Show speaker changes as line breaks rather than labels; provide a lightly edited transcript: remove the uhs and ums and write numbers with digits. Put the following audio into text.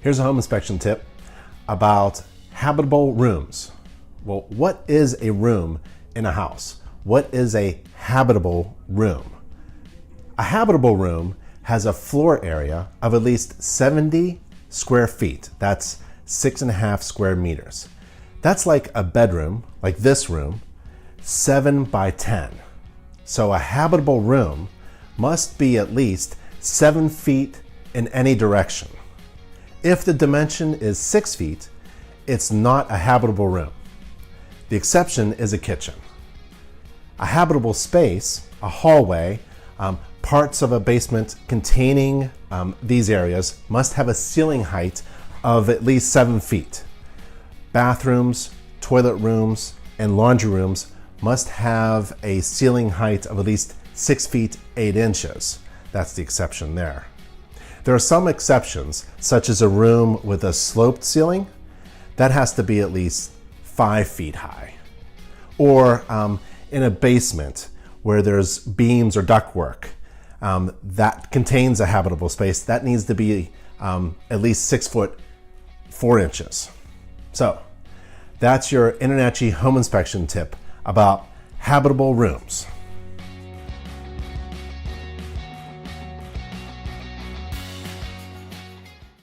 Here's a home inspection tip about habitable rooms. Well, what is a room in a house? What is a habitable room? A habitable room has a floor area of at least 70 square feet. That's 6.5 square meters. That's like a bedroom, like this room, 7 by 10. So a habitable room must be at least 7 feet in any direction. If the dimension is 6 feet, it's not a habitable room. The exception is a kitchen. A habitable space, a hallway, parts of a basement containing these areas must have a ceiling height of at least 7 feet. Bathrooms, toilet rooms, and laundry rooms must have a ceiling height of at least 6 feet 8 inches. That's the exception there. There are some exceptions, such as a room with a sloped ceiling. That has to be at least 5 feet high. Or in a basement where there's beams or ductwork that contains a habitable space, that needs to be at least 6 foot 4 inches. So that's your InterNACHI home inspection tip about habitable rooms.